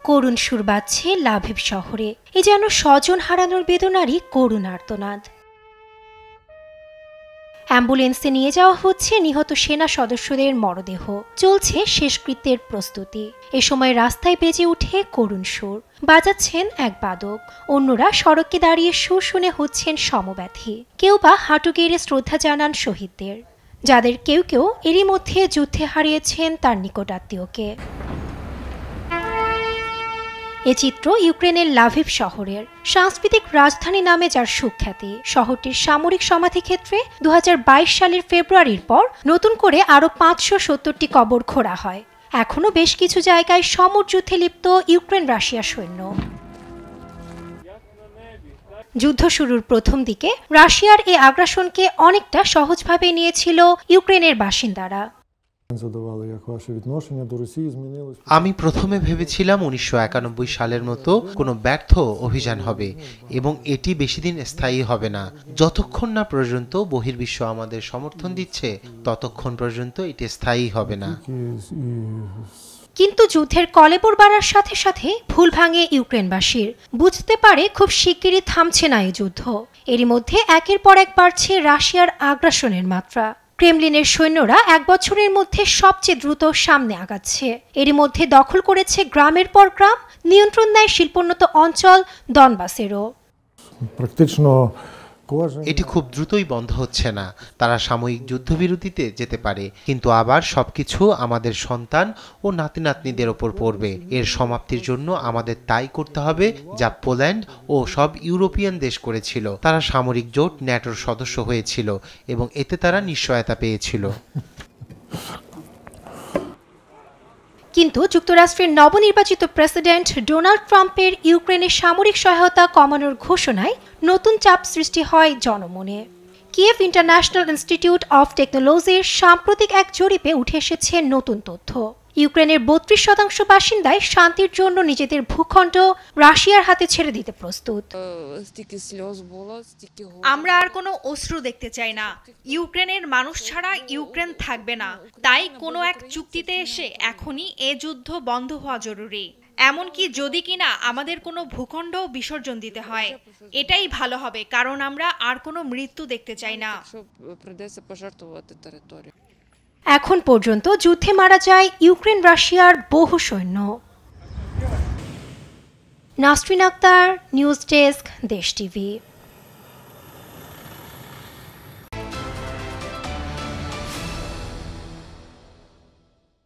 করুণ সুর বাজছে লাভিভ শহরে। এ যেন স্বজন হারানোর বেদনারই করুণ আর্তনাদ। অ্যাম্বুলেন্সে নিয়ে যাওয়া হচ্ছে নিহত সেনা সদস্যদের মরদেহ। চলছে শেষকৃত্যের প্রস্তুতি। এ সময় রাস্তায় বেজে উঠে করুণ সুর। বাজাচ্ছেন এক বাদক, অন্যরা সড়কে দাঁড়িয়ে সুর শুনে হচ্ছেন সমব্যথী। কেউ বা হাঁটু গেড়ে শ্রদ্ধা জানান শহীদদের, যাদের কেউ কেউ এরই মধ্যে যুদ্ধে হারিয়েছেন তার নিকটাত্মীয়কে। এ চিত্র ইউক্রেনের লাভিভ শহরের। সাংস্কৃতিক রাজধানী নামে যার সুখ্যাতি, শহরটির সামরিক সমাধিক্ষেত্রে 2022 সালের ফেব্রুয়ারির পর নতুন করে আরও 570টি কবর খোঁড়া হয়। এখনও বেশ কিছু জায়গায় সমর যুদ্ধে লিপ্ত ইউক্রেন রাশিয়া সৈন্য। যুদ্ধ শুরুর প্রথম দিকে রাশিয়ার এই আগ্রাসনকে অনেকটা সহজভাবে নিয়েছিল ইউক্রেনের বাসিন্দারা। আমি প্রথমে ভেবেছিলাম 1991 সালের মতো কোনো ব্যর্থ অভিযান হবে এবং এটি বেশি দিন স্থায়ী হবে না। যতক্ষণ না পর্যন্ত বহির্বিশ্ব আমাদের সমর্থন দিচ্ছে ততক্ষণ পর্যন্ত এটি স্থায়ী হবে না। কিন্তু যুদ্ধের কলেবর বাড়ার সাথে সাথে ভুল ভাঙে ইউক্রেনবাসীর। বুঝতে পারে খুব শিগগিরই থামছে না এই যুদ্ধ। এরই মধ্যে একের পর এক বাড়ছে রাশিয়ার আগ্রাসনের মাত্রা। ক্রেমলিনের সৈন্যরা এক বছরের মধ্যে সবচেয়ে দ্রুত সামনে আগাচ্ছে। এরই মধ্যে দখল করেছে গ্রামের পর গ্রাম, নিয়ন্ত্রণ নেয় শিল্পোন্নত অঞ্চল দনবাসেরও। এটি খুব দ্রুতই বন্ধ হচ্ছে না। তারা সাময়িক যুদ্ধবিরতিতে যেতে পারে, কিন্তু আবার সবকিছু আমাদের সন্তান ও নাতি নাতনিদের ওপর পড়বে। এর সমাপ্তির জন্য আমাদের তাই করতে হবে যা পোল্যান্ড ও সব ইউরোপিয়ান দেশ করেছিল। তারা সামরিক জোট ন্যাটোর সদস্য হয়েছিল এবং এতে তারা নিশ্চয়তা পেয়েছিল। কিন্তু যুক্তরাষ্ট্রের নবনির্বাচিত প্রেসিডেন্ট ডোনাল্ড ট্রাম্পের ইউক্রেনের সামরিক সহায়তা কমানোর ঘোষণায় নতুন চাপ সৃষ্টি হয় জনমনে। কিয়েভ ইন্টারন্যাশনাল ইনস্টিটিউট অফ টেকনোলজির সাম্প্রতিক এক জরিপে উঠে এসেছে নতুন তথ্য। ইউক্রেনের 32% বাসিন্দাই শান্তির জন্য নিজেদের ভূখণ্ড রাশিয়ার হাতে ছেড়ে দিতে প্রস্তুত। আমরা আর কোনো অশ্রু দেখতে চাই না। ইউক্রেনের মানুষ ছাড়া ইউক্রেন থাকবে না। তাই কোনো এক চুক্তিতে এসে এখনই এ যুদ্ধ বন্ধ হওয়া জরুরি। এমনকি যদি কিনা আমাদের কোনো ভূখণ্ড বিসর্জন দিতে হয়, এটাই ভালো হবে, কারণ আমরা আর কোনো মৃত্যু দেখতে চাই না। এখন পর্যন্ত যুদ্ধে মারা যায় ইউক্রেন রাশিয়ার বহু সৈন্য। নাসরিন আক্তার, নিউজ ডেস্ক, দেশ টিভি।